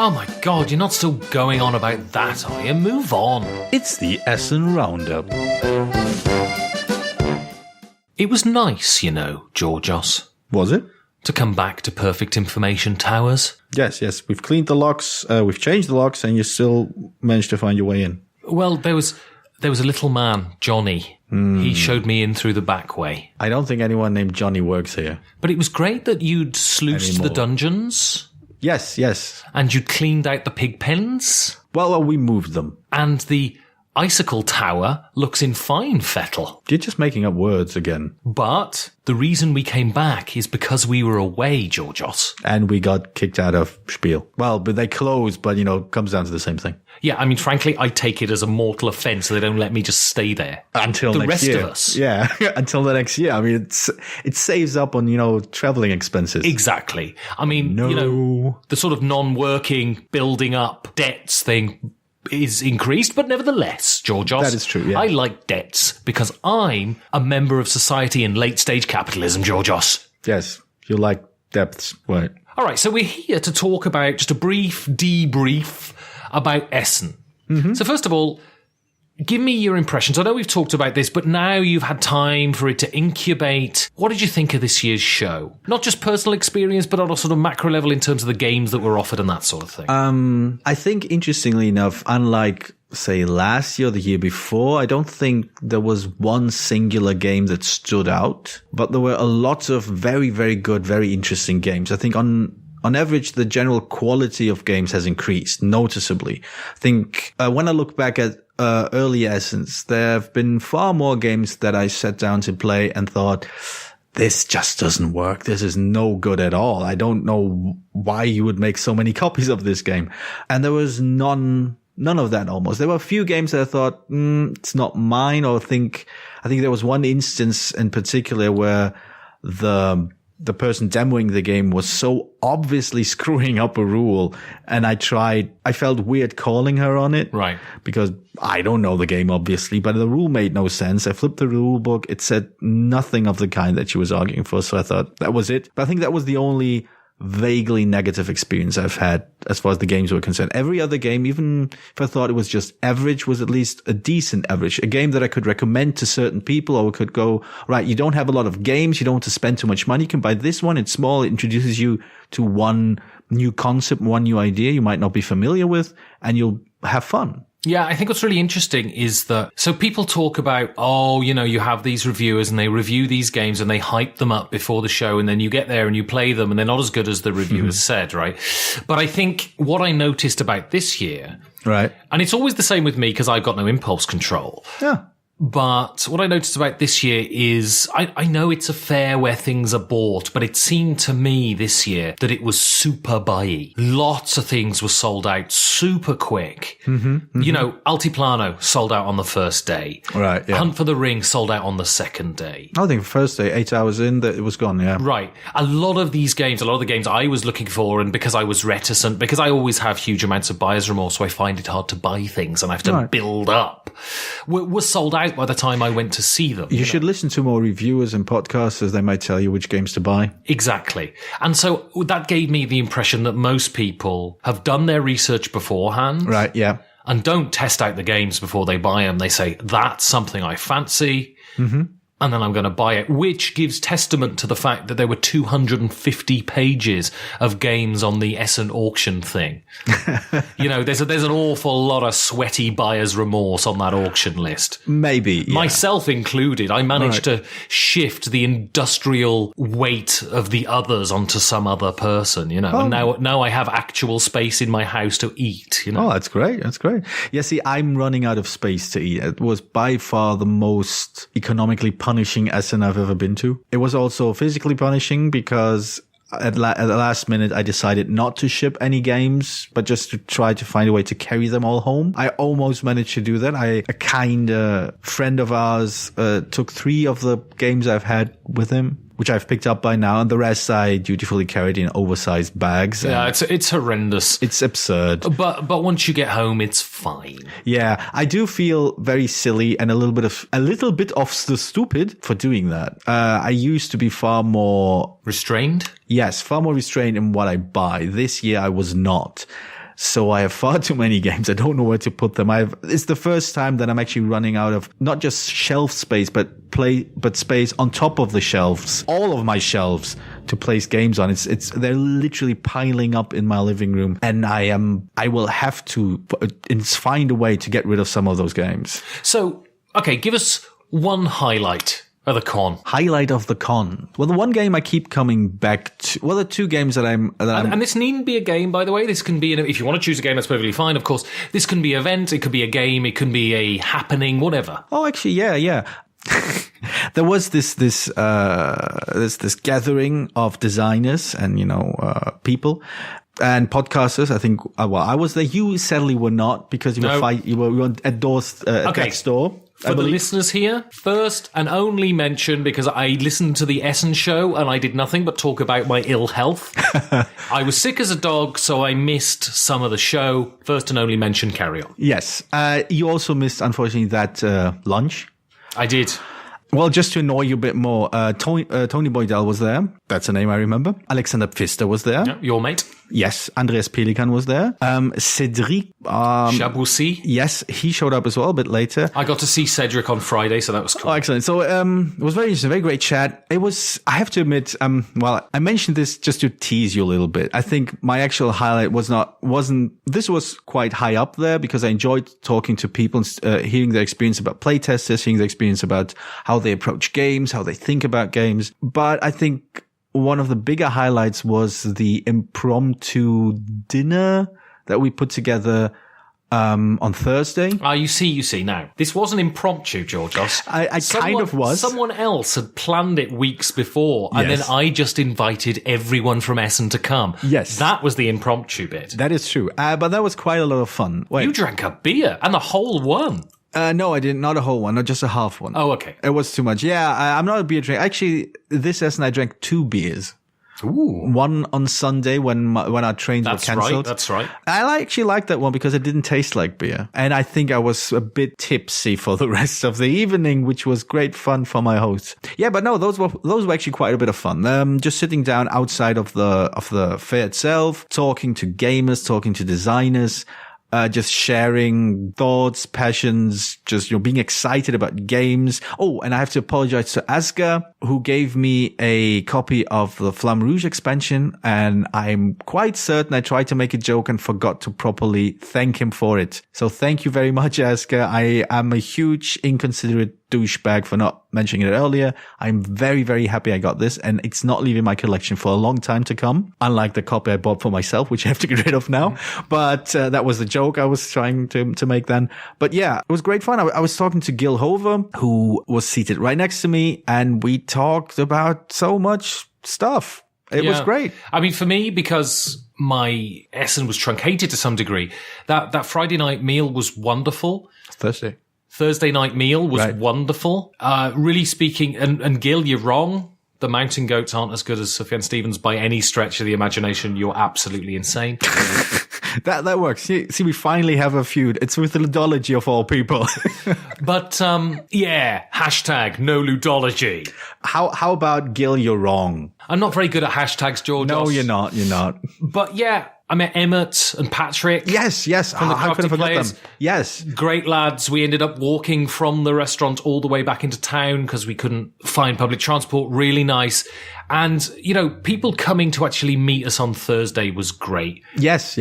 Oh my God, you're not still going on about that, are you? Move on. It's the Essen Round-Up. It was nice, you know, Georgios. Was it? To come back to Perfect Information Towers. Yes. We've cleaned the locks, we've changed the locks, and you still managed to find your way in. Well, there was a little man, Johnny. He showed me in through the back way. I don't think anyone named Johnny works here. But it was great that you'd sluiced the dungeons. Yes. And you'd cleaned out the pig pens. Well, we moved them. And the icicle tower looks in fine fettle. You're just making up words again. But the reason we came back is because we were away, Georgios. And we got kicked out of Spiel. Well, but they closed, but, it comes down to the same thing. Yeah, I mean, frankly, I take it as a mortal offence that they don't let me just stay there. Until next year. The rest of us. Yeah, until the next year. I mean, it saves up on, traveling expenses. Exactly. I mean, the sort of non-working building up debts thing is increased, but nevertheless, Georgios. That is true, yeah. I like debts because I'm a member of society in late-stage capitalism, Georgios. Yes, you like depths, right? All right, so we're here to talk about just a brief debrief about Essen. Mm-hmm. So first of all, give me your impressions. I know we've talked about this, but now you've had time for it to incubate. What did you think of this year's show? Not just personal experience, but on a sort of macro level in terms of the games that were offered and that sort of thing. I think, interestingly enough, unlike, say, last year or the year before, I don't think there was one singular game that stood out, but there were a lot of very, very good, very interesting games. I think on average, the general quality of games has increased noticeably. I think when I look back at early Essens, there have been far more games that I sat down to play and thought, this just doesn't work. This is no good at all. I don't know why you would make so many copies of this game. And there was none of that almost. There were a few games that I thought, it's not mine, or I think there was one instance in particular where the person demoing the game was so obviously screwing up a rule, and I felt weird calling her on it. Right. Because I don't know the game, obviously, but the rule made no sense. I flipped the rule book. It said nothing of the kind that she was arguing for, so I thought that was it. But I think that was the only vaguely negative experience I've had as far as the games were concerned. Every other game, even if I thought it was just average, was at least a decent average. A game that I could recommend to certain people, or could go, right, you don't have a lot of games, you don't want to spend too much money, you can buy this one, it's small, it introduces you to one new concept, one new idea you might not be familiar with, and you'll have fun. Yeah, I think what's really interesting is that, so people talk about, you have these reviewers and they review these games and they hype them up before the show, and then you get there and you play them and they're not as good as the reviewers said, right? But I think what I noticed about this year, right, and it's always the same with me because I've got no impulse control. Yeah. But what I noticed about this year is, I know it's a fair where things are bought, but it seemed to me this year that it was super buy-y. Lots of things were sold out super quick. Altiplano sold out on the first day. Right, yeah. Hunt for the Ring sold out on the second day. I think the first day, 8 hours in, that it was gone, yeah. Right. A lot of the games I was looking for, and because I was reticent, because I always have huge amounts of buyer's remorse, so I find it hard to buy things and I have to build up, were sold out by the time I went to see them. You should listen to more reviewers and podcasters. They might tell you which games to buy. Exactly. And so that gave me the impression that most people have done their research beforehand. Right, yeah. And don't test out the games before they buy them. They say, that's something I fancy. Mm-hmm. And then I'm going to buy it, which gives testament to the fact that there were 250 pages of games on the Essen auction thing. There's an awful lot of sweaty buyer's remorse on that auction list. Maybe. Yeah. Myself included. I managed to shift the industrial weight of the others onto some other person, and now I have actual space in my house to eat, Oh, that's great. That's great. Yeah, see, I'm running out of space to eat. It was by far the most economically punishing Essen I've ever been to. It was also physically punishing because at the last minute I decided not to ship any games, but just to try to find a way to carry them all home. I almost managed to do that. A kind friend of ours took 3 of the games I've had with him, which I've picked up by now, and the rest I dutifully carried in oversized bags. Yeah, it's horrendous. It's absurd. But once you get home, it's fine. Yeah, I do feel very silly and a little bit of the stupid for doing that. I used to be far more restrained. Yes, far more restrained in what I buy. This year I was not. So I have far too many games. I don't know where to put them. It's the first time that I'm actually running out of not just shelf space, but space on top of the shelves, all of my shelves to place games on. They're literally piling up in my living room, and I will have to find a way to get rid of some of those games. So, okay, give us one highlight of the con. Highlight of the con. Well, the one game I keep coming back to. Well, the two games that I'm. And this needn't be a game, by the way. This can be, if you want to choose a game, that's perfectly fine. Of course, this can be an event. It could be a game. It can be a happening. Whatever. Oh, actually, yeah. There was this gathering of designers and people and podcasters. I think. Well, I was there. You sadly were not because you were at doors next door. For the listeners here, first and only mention, because I listened to the Essen show and I did nothing but talk about my ill health. I was sick as a dog, so I missed some of the show. First and only mention, carry on. Yes. You also missed, unfortunately, that lunch. I did. Well, just to annoy you a bit more, Tony Boydell was there. That's a name I remember. Alexander Pfister was there. Yeah, your mate. Yes. Andreas Pelikan was there. Cedric Chaboussi. Yes, he showed up as well a bit later. I got to see Cedric on Friday, so that was cool. Oh, excellent. So it was very interesting, very great chat. It was, I have to admit, well, I mentioned this just to tease you a little bit. I think my actual highlight this was quite high up there because I enjoyed talking to people, hearing their experience about playtesters, hearing their experience about how they approach games, how they think about games. But I think one of the bigger highlights was the impromptu dinner that we put together on Thursday. You see now. This wasn't impromptu, Georgios. I kind of was. Someone else had planned it weeks before, and then I just invited everyone from Essen to come. Yes. That was the impromptu bit. That is true. But that was quite a lot of fun. Wait. You drank a beer, and the whole one. No, I didn't. Not a whole one, not just a half one. Oh, okay. It was too much. Yeah, I'm not a beer drinker. Actually, this Essen I drank 2 beers. Ooh. One on Sunday when our trains were cancelled. That's right. I actually liked that one because it didn't taste like beer. And I think I was a bit tipsy for the rest of the evening, which was great fun for my host. Yeah, but no, those were actually quite a bit of fun. Just sitting down outside of the fair itself, talking to gamers, talking to designers, just sharing thoughts, passions, just, being excited about games. Oh, and I have to apologize to Asger, who gave me a copy of the Flamme Rouge expansion. And I'm quite certain I tried to make a joke and forgot to properly thank him for it. So thank you very much, Asger. I am a huge inconsiderate douchebag for not mentioning it earlier. I'm very, very happy I got this, and it's not leaving my collection for a long time to come, unlike the copy I bought for myself, which I have to get rid of now. But that was the joke I was trying to make then. But yeah, it was great fun. I was talking to Gil Hover, who was seated right next to me, and we talked about so much stuff. It was great. I mean, for me, because my Essen was truncated to some degree, that Friday night meal was wonderful. Thursday night meal was wonderful. Really speaking, and Gil, you're wrong. The Mountain Goats aren't as good as Sufjan Stevens by any stretch of the imagination. You're absolutely insane. That works. See, we finally have a feud. It's with the ludology of all people. But, hashtag no ludology. How about Gil, you're wrong? I'm not very good at hashtags, George. No, you're not. But yeah, I met Emmett and Patrick. Yes. From the how could I forget players. them? Yes. Great lads. We ended up walking from the restaurant all the way back into town because we couldn't find public transport. Really nice. And, people coming to actually meet us on Thursday was great. Yes.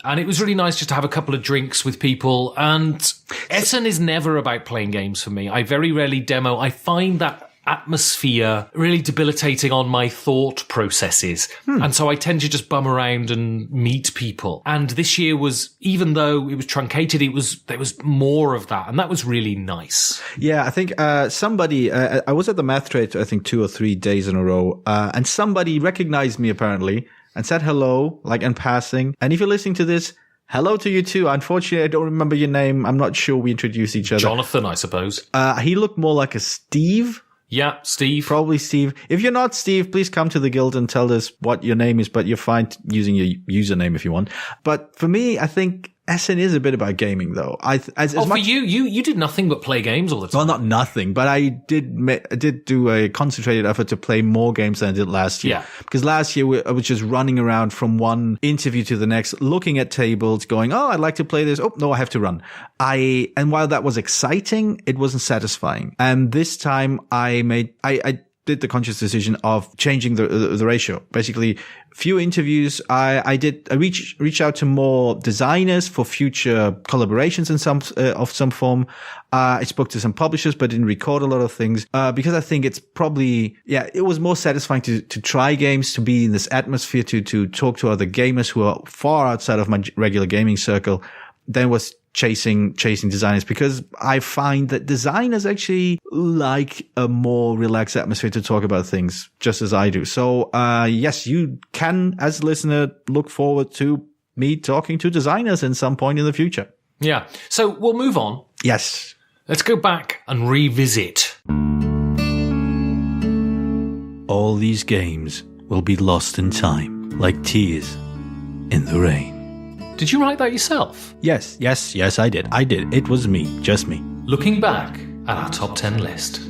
And it was really nice just to have a couple of drinks with people. And Essen is never about playing games for me. I very rarely demo. I find that atmosphere really debilitating on my thought processes. And so I tend to just bum around and meet people. And this year was, even though it was truncated, there was more of that. And that was really nice. Yeah, I think somebody, I was at the math trade, I think 2 or 3 days in a row, and somebody recognized me apparently and said hello, like in passing. And if you're listening to this, hello to you too. Unfortunately, I don't remember your name. I'm not sure we introduced each other. Jonathan, I suppose. He looked more like a Steve. Yeah, Steve. Probably Steve. If you're not Steve, please come to the guild and tell us what your name is, but you're fine using your username if you want. But for me, I think Essen is a bit about gaming, though. For you did nothing but play games all the time. Well, not nothing, but I did do a concentrated effort to play more games than I did last year. Yeah. Because last year I was just running around from one interview to the next, looking at tables, going, "Oh, I'd like to play this. Oh, no, I have to run." And while that was exciting, it wasn't satisfying. And this time I did the conscious decision of changing the ratio. Basically, few interviews. I reached out to more designers for future collaborations in some form. I spoke to some publishers, but didn't record a lot of things, because I think it's probably, it was more satisfying to try games, to be in this atmosphere, to talk to other gamers who are far outside of my regular gaming circle than was chasing designers, because I find that designers actually like a more relaxed atmosphere to talk about things, just as I do. So, yes, you can, as a listener, look forward to me talking to designers in some point in the future. Yeah. So we'll move on. Yes. Let's go back and revisit. All these games will be lost in time, like tears in the rain. Did you write that yourself? Yes, I did. It was me, just me. Looking back at our top 10 list.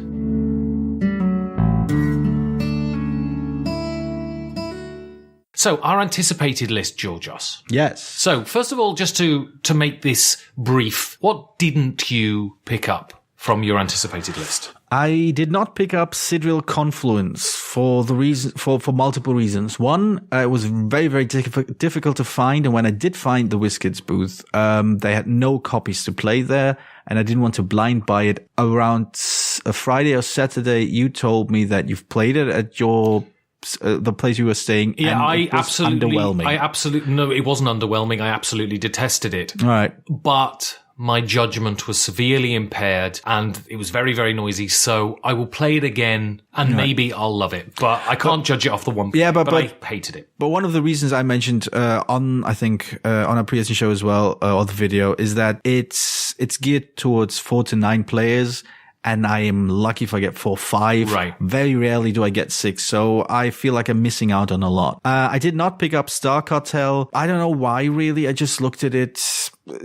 So, our anticipated list, Georgios. Yes. So, first of all, just to make this brief, what didn't you pick up from your anticipated list? I did not pick up Sidereal Confluence for multiple reasons. One, it was very, very difficult to find. And when I did find the WizKids booth, they had no copies to play there. And I didn't want to blind buy it. Around a Friday or Saturday, you told me that you've played it at the place you were staying. Yeah, and it was underwhelming. No, it wasn't underwhelming. I absolutely detested it. All right. But my judgment was severely impaired and it was very, very noisy. So I will play it again and maybe I'll love it. But I can't judge it off the one play. Yeah, but I hated it. But one of the reasons I mentioned on our previous show as well, or the video, is that it's geared towards 4 to 9 players. And I am lucky if I get 4 or 5. Right. Very rarely do I get 6. So I feel like I'm missing out on a lot. I did not pick up Star Cartel. I don't know why, really. I just looked at it,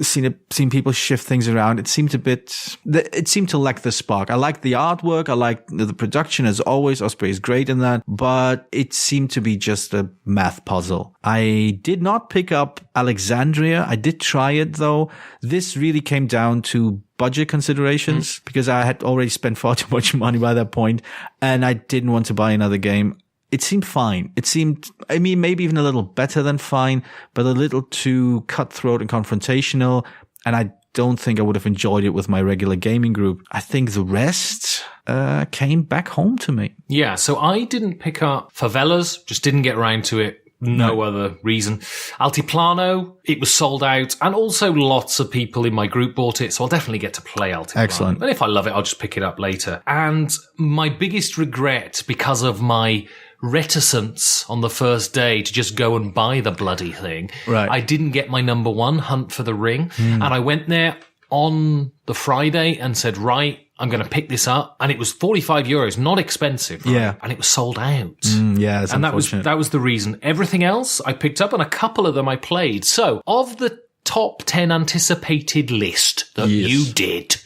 seen people shift things around. It seemed to lack the spark. I like the artwork. I like the production as always. Osprey is great in that, but it seemed to be just a math puzzle. I did not pick up Alexandria. I did try it though. This really came down to budget considerations because I had already spent far too much money by that point and I didn't want to buy another game. It seemed fine. Maybe even a little better than fine, but a little too cutthroat and confrontational. And I don't think I would have enjoyed it with my regular gaming group. I think the rest came back home to me. Yeah, so I didn't pick up Favelas, just didn't get around to it. No other reason. Altiplano, it was sold out, and also lots of people in my group bought it, so I'll definitely get to play Altiplano. Excellent. And if I love it, I'll just pick it up later. And my biggest regret, because of my reticence on the first day to just go and buy the bloody thing, right, I didn't get my number 1, Hunt for the Ring, and I went there on the Friday and said, right, I'm going to pick this up. And it was €45, not expensive. Right? Yeah. And it was sold out. Yeah. And that was the reason. Everything else I picked up and a couple of them I played. So of the top 10 anticipated list that you did.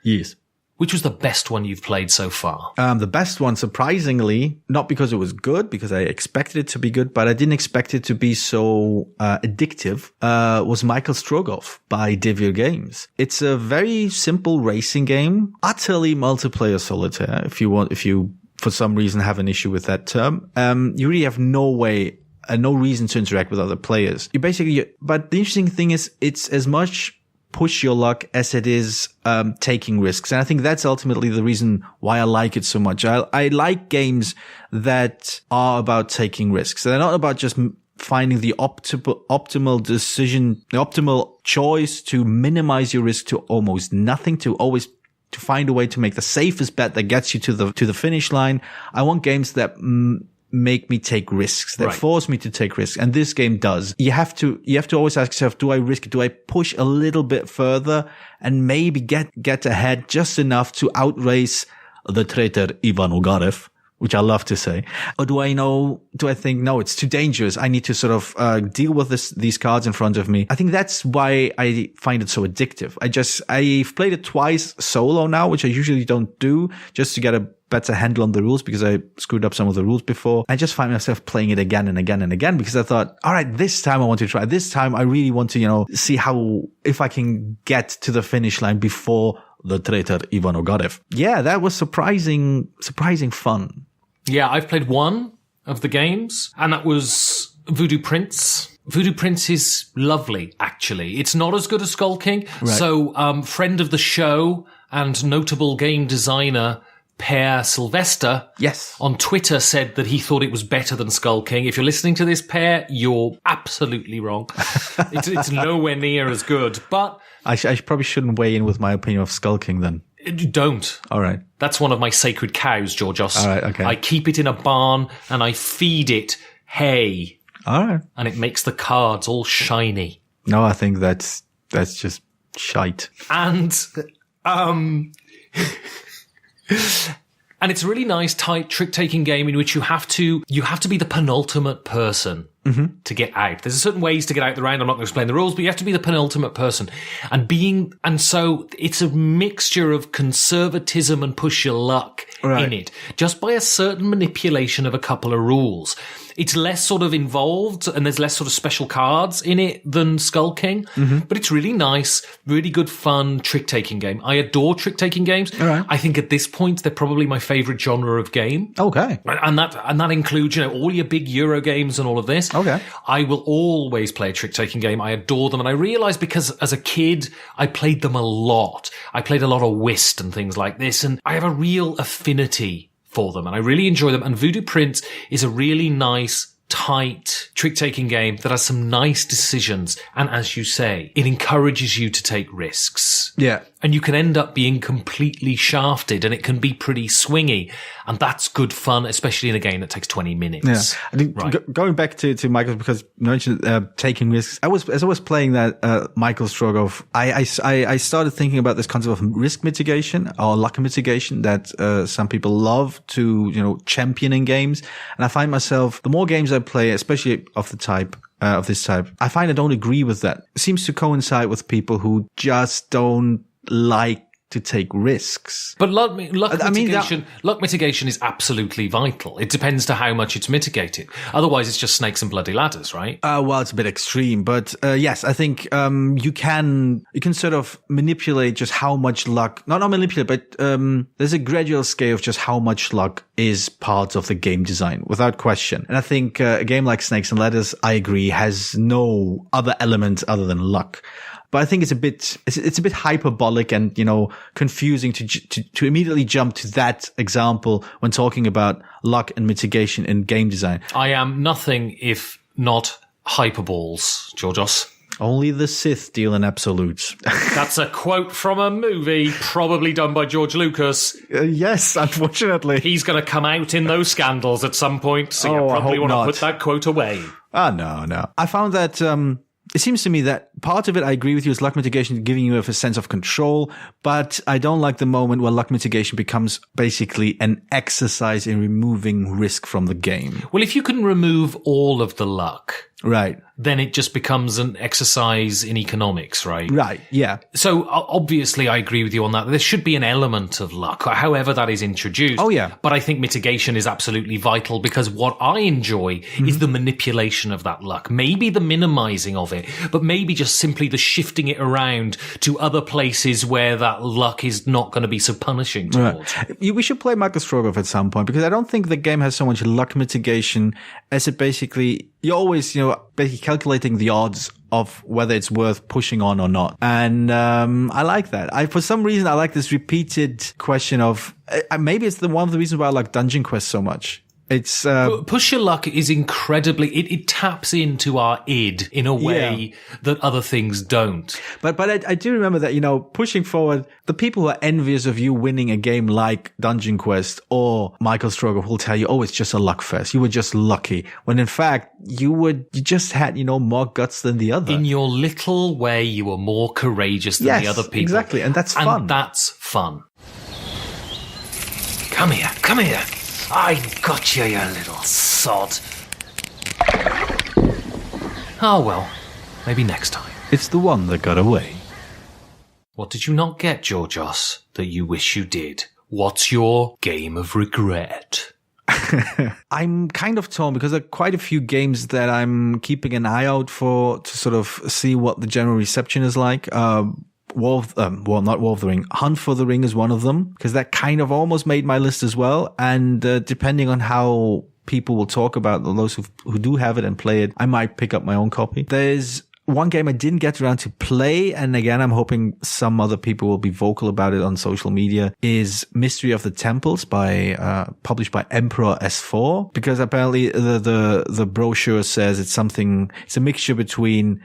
Yes. Which was the best one you've played so far? The best one, surprisingly, not because it was good, because I expected it to be good, but I didn't expect it to be so addictive, was Michael Strogoff by Devir Games. It's a very simple racing game, utterly multiplayer solitaire, if you for some reason have an issue with that term. You really have no reason to interact with other players. But the interesting thing is, it's as much push your luck as it is taking risks. And I think that's ultimately the reason why I like it so much. I like games that are about taking risks. They're not about just finding the optimal decision, the optimal choice to minimize your risk to almost nothing, to find a way to make the safest bet that gets you to the finish line. I want games that make me take risks, that force me to take risks. And this game does. You have to always ask yourself, do I risk it? Do I push a little bit further and maybe get ahead just enough to outrace the traitor Ivan Ugarev? which I love to say? Or do I think, no, it's too dangerous. I need to sort of deal with these cards in front of me. I think that's why I find it so addictive. I've played it twice solo now, which I usually don't do, just to get a better handle on the rules because I screwed up some of the rules before. I just find myself playing it again and again and again because I thought, all right, this time I want to try. This time I really want to, see if I can get to the finish line before the traitor Ivan Ogarev. Yeah, that was surprising fun. Yeah, I've played one of the games, and that was Voodoo Prince. Voodoo Prince is lovely, actually. It's not as good as Skull King. Right. So, friend of the show and notable game designer Per Sylvester on Twitter said that he thought it was better than Skull King. If you're listening to this, Per, you're absolutely wrong. It's nowhere near as good, but I probably shouldn't weigh in with my opinion of Skull King then. Don't. All right. That's one of my sacred cows, Georgios. All right, okay. I keep it in a barn and I feed it hay. All right. And it makes the cards all shiny. No, I think that's just shite. And and it's a really nice, tight, trick-taking game in which you have to be the penultimate person to get out. There's certain ways to get out the round. I'm not going to explain the rules, but you have to be the penultimate person. And so it's a mixture of conservatism and push your luck in it, just by a certain manipulation of a couple of rules. It's less sort of involved and there's less sort of special cards in it than Skull King, but it's really nice, really good fun trick-taking game. I adore trick-taking games. I think at this point, they're probably my favorite genre of game. Okay. And that includes, all your big Euro games and all of this. Okay. I will always play a trick-taking game. I adore them. And I realized because as a kid, I played them a lot. I played a lot of whist and things like this. And I have a real affinity for them. And I really enjoy them. And Voodoo Prince is a really nice, tight trick-taking game that has some nice decisions. And as you say, it encourages you to take risks. Yeah. And you can end up being completely shafted and it can be pretty swingy. And that's good fun, especially in a game that takes 20 minutes. Yeah. I think going back to Michael, because you mentioned taking risks. As I was playing that Michael Strogoff, I started thinking about this concept of risk mitigation or luck mitigation that some people love to, champion in games. And I find myself, the more games I play, especially of this type, I find I don't agree with that. It seems to coincide with people who just don't like to take risks. But luck mitigation is absolutely vital. It depends to how much it's mitigated. Otherwise, it's just snakes and bloody ladders, right? Well, it's a bit extreme, but yes, I think you can sort of manipulate just how much luck. Not manipulate, but there's a gradual scale of just how much luck is part of the game design, without question. And I think a game like Snakes and Ladders, I agree, has no other element other than luck. But I think it's a bit hyperbolic and, confusing to immediately jump to that example when talking about luck and mitigation in game design. I am nothing if not hyperballs, Georgios. Only the Sith deal in absolutes. That's a quote from a movie, probably done by George Lucas. Yes, unfortunately. He's going to come out in those scandals at some point, so you probably want to put that quote away. No. I found that it seems to me that part of it, I agree with you, is luck mitigation giving you a sense of control, but I don't like the moment where luck mitigation becomes basically an exercise in removing risk from the game. Well, if you can remove all of the luck, right, then it just becomes an exercise in economics, right? Right, yeah. So obviously I agree with you on that. There should be an element of luck, however that is introduced. Oh, yeah. But I think mitigation is absolutely vital because what I enjoy is the manipulation of that luck. Maybe the minimizing of it, but maybe just simply the shifting it around to other places where that luck is not going to be so punishing towards. Right. We should play Michael Strogoff at some point because I don't think the game has so much luck mitigation as it basically, you're always, basically calculating the odds of whether it's worth pushing on or not. And I like that. For some reason, I like this repeated question of, maybe it's one of the reasons why I like Dungeon Quest so much. It's push your luck is incredibly it taps into our id in a way that other things don't. But I do remember that, pushing forward, the people who are envious of you winning a game like Dungeon Quest or Michael Strogoff will tell you, oh, it's just a luck fest. You were just lucky. When in fact you just had, more guts than the other. In your little way, you were more courageous than the other people. Exactly, and that's fun. And that's fun. Come here. I got you, you little sod. Oh well, maybe next time. It's the one that got away. What did you not get, Georgios, that you wish you did? What's your game of regret? I'm kind of torn because there are quite a few games that I'm keeping an eye out for to sort of see what the general reception is like. Not War of the Ring. Hunt for the Ring is one of them because that kind of almost made my list as well. And depending on how people will talk about those who do have it and play it, I might pick up my own copy. There's one game I didn't get around to play, and again, I'm hoping some other people will be vocal about it on social media, is Mystery of the Temples published by Emperor S4, because apparently the brochure says it's a mixture between,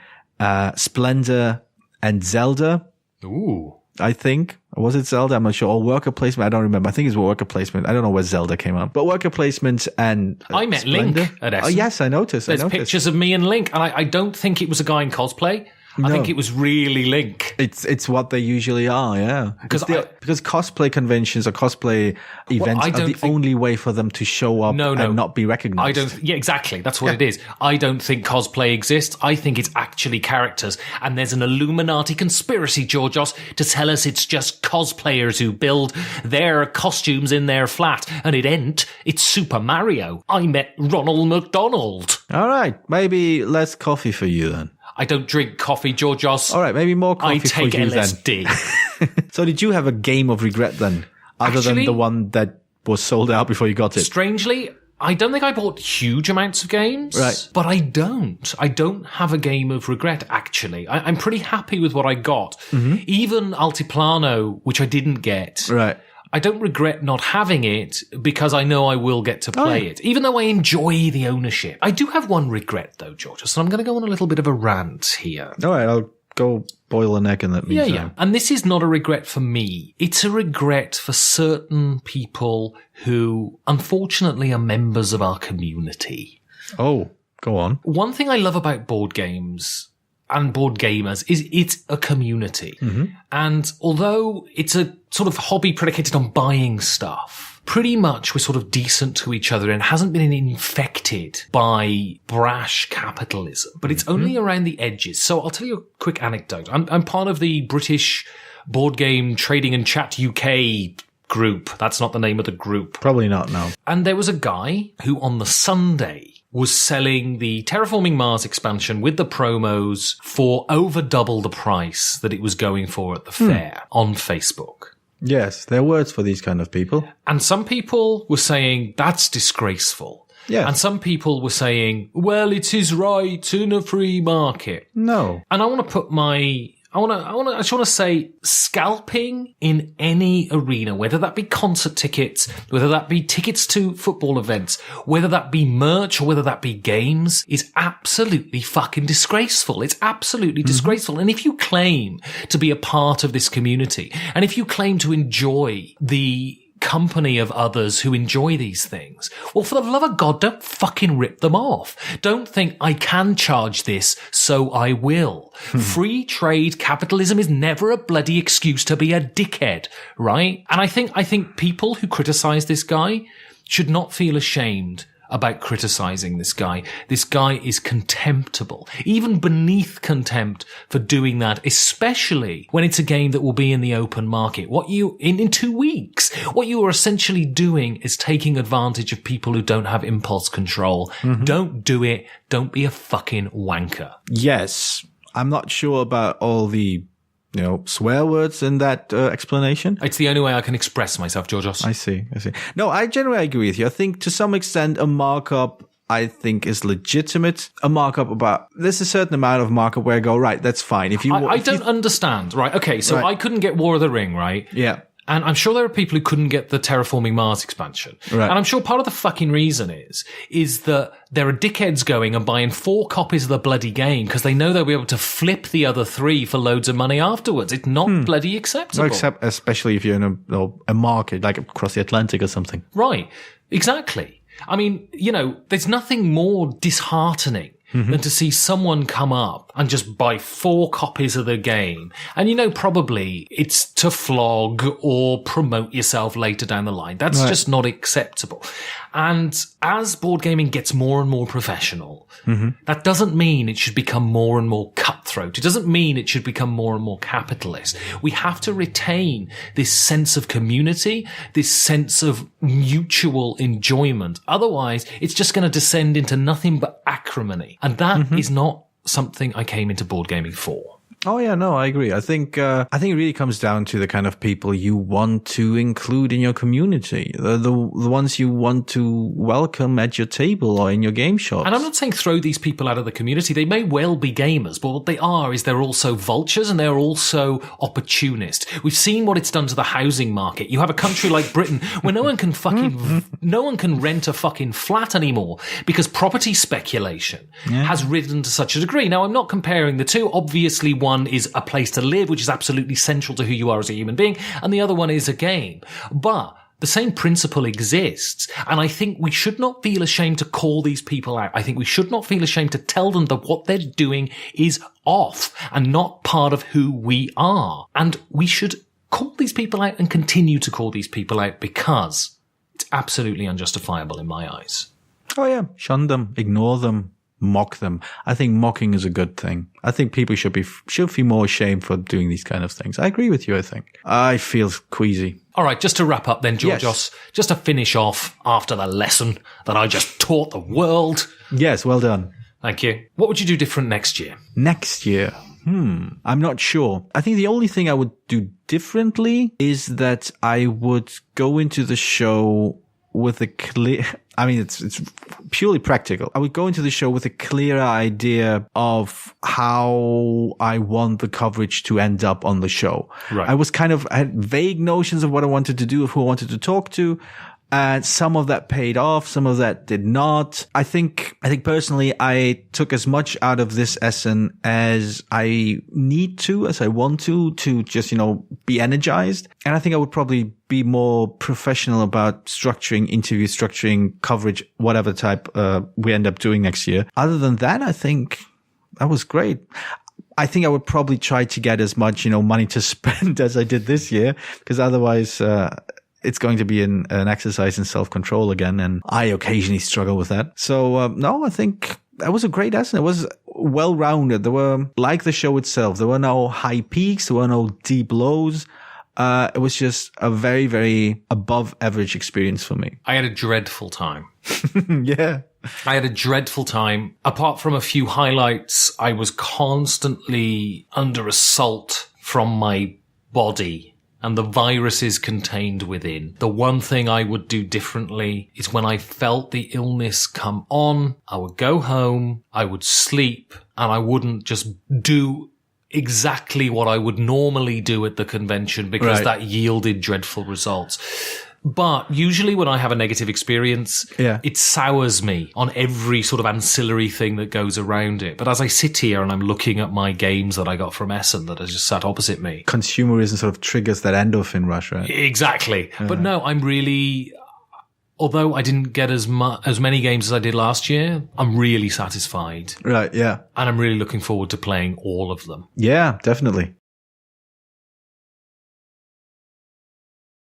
Splendor and Zelda. Ooh. I think. Was it Zelda? I'm not sure. Or worker placement. I don't remember. I think it's worker placement. I don't know where Zelda came up. But worker placement and I met Splendor. Link at Essen. Oh, yes, I noticed. There's pictures of me and Link. And I don't think it was a guy in cosplay. No. I think it was really Link. It's what they usually are, yeah. Because cosplay conventions or cosplay events are the only way for them to show up and not be recognized. Yeah, exactly. That's what it is. I don't think cosplay exists. I think it's actually characters. And there's an Illuminati conspiracy, Georgios, to tell us it's just cosplayers who build their costumes in their flat. And it ain't. It's Super Mario. I met Ronald McDonald. All right. Maybe less coffee for you then. I don't drink coffee, Georgios. All right, maybe more coffee for you then. I take LSD. So did you have a game of regret then? Other than the one that was sold out before you got it? Strangely, I don't think I bought huge amounts of games. Right. But I don't. I don't have a game of regret, actually. I'm pretty happy with what I got. Mm-hmm. Even Altiplano, which I didn't get. Right. I don't regret not having it because I know I will get to play it, even though I enjoy the ownership. I do have one regret, though, Georgia, so I'm going to go on a little bit of a rant here. All right, I'll go boil an egg in that meantime. Yeah. And this is not a regret for me. It's a regret for certain people who, unfortunately, are members of our community. Oh, go on. One thing I love about board games and board gamers is it's a community. Mm-hmm. And although it's a sort of hobby predicated on buying stuff, pretty much we're sort of decent to each other and hasn't been infected by brash capitalism, but it's only around the edges. So I'll tell you a quick anecdote. I'm part of the British Board Game Trading and Chat UK group. That's not the name of the group. Probably not, no. And there was a guy who on the Sunday was selling the Terraforming Mars expansion with the promos for over double the price that it was going for at the fair on Facebook. Yes, there are words for these kind of people. And some people were saying, that's disgraceful. Yeah. And some people were saying, well, it's his right in a free market. No. And I want to put I just want to say scalping in any arena, whether that be concert tickets, whether that be tickets to football events, whether that be merch or whether that be games, is absolutely fucking disgraceful. It's absolutely disgraceful. And if you claim to be a part of this community, and if you claim to enjoy the company of others who enjoy these things, well, for the love of God, don't fucking rip them off. Don't think I can charge this, so I will. Free trade capitalism is never a bloody excuse to be a dickhead, right? And I think people who criticize this guy should not feel ashamed about criticizing this guy. This guy is contemptible, even beneath contempt for doing that, especially when it's a game that will be in the open market. In 2 weeks, what you are essentially doing is taking advantage of people who don't have impulse control. Mm-hmm. Don't do it. Don't be a fucking wanker. Yes. I'm not sure about all the swear words in that explanation. It's the only way I can express myself, Georgios. I see. No, I generally agree with you. I think to some extent a markup I think is legitimate. A markup there's a certain amount of markup where I go, right, that's fine. I don't understand. Right. Okay. So I couldn't get War of the Ring, right? Yeah. And I'm sure there are people who couldn't get the Terraforming Mars expansion. Right. And I'm sure part of the fucking reason is that there are dickheads going and buying 4 copies of the bloody game because they know they'll be able to flip the other 3 for loads of money afterwards. It's not bloody acceptable. No, especially if you're in a market like across the Atlantic or something. Right. Exactly. I mean, there's nothing more disheartening than to see someone come up and just buy 4 copies of the game. And, probably it's to flog or promote yourself later down the line. That's just not acceptable. And as board gaming gets more and more professional, that doesn't mean it should become more and more cutthroat. It doesn't mean it should become more and more capitalist. We have to retain this sense of community, this sense of mutual enjoyment. Otherwise, it's just going to descend into nothing but acrimony. And that is not something I came into board gaming for. Oh yeah, no, I agree. I think it really comes down to the kind of people you want to include in your community, the ones you want to welcome at your table or in your game shops. And I'm not saying throw these people out of the community. They may well be gamers, but what they are is they're also vultures and they're also opportunists. We've seen what it's done to the housing market. You have a country like Britain where no one can rent a fucking flat anymore because property speculation has risen to such a degree. Now, I'm not comparing the two. Obviously, one is a place to live, which is absolutely central to who you are as a human being, and the other one is a game. But the same principle exists, and I think we should not feel ashamed to call these people out. I think we should not feel ashamed to tell them that what they're doing is off and not part of who we are. And we should call these people out and continue to call these people out because it's absolutely unjustifiable in my eyes. Oh yeah, shun them, ignore them, mock them. I think mocking is a good thing. I think people should feel more ashamed for doing these kind of things. I agree with you, I think. I feel queasy. All right, just to wrap up then, Georgios, Yes. just to finish off after the lesson that I just taught the world. Yes, well done. Thank you. What would you do different next year? Next year. I'm not sure. I think the only thing I would do differently is that I would go into the show with a clear, it's purely practical. I would go into the show with a clearer idea of how I want the coverage to end up on the show. Right. I had vague notions of what I wanted to do, of who I wanted to talk to. And some of that paid off, some of that did not. I think personally, I took as much out of this Essen as I need to, as I want to just, be energized. And I think I would probably be more professional about structuring interviews, structuring coverage, whatever type, we end up doing next year. Other than that, I think that was great. I think I would probably try to get as much, money to spend as I did this year, because otherwise, it's going to be an exercise in self-control again, and I occasionally struggle with that. So, no, I think that was a great lesson. It was well-rounded. There were, like the show itself, there were no high peaks, there were no deep lows. It was just a very, very above-average experience for me. I had a dreadful time. Yeah. I had a dreadful time. Apart from a few highlights, I was constantly under assault from my body and the viruses contained within. The one thing I would do differently is when I felt the illness come on, I would go home, I would sleep, and I wouldn't just do exactly what I would normally do at the convention because that yielded dreadful results. But usually when I have a negative experience, it sours me on every sort of ancillary thing that goes around it. But as I sit here and I'm looking at my games that I got from Essen that are just sat opposite me. Consumerism sort of triggers that endorphin rush, right? Exactly. Yeah. But no, I'm really, although I didn't get as many games as I did last year, I'm really satisfied. Right, yeah. And I'm really looking forward to playing all of them. Yeah, definitely.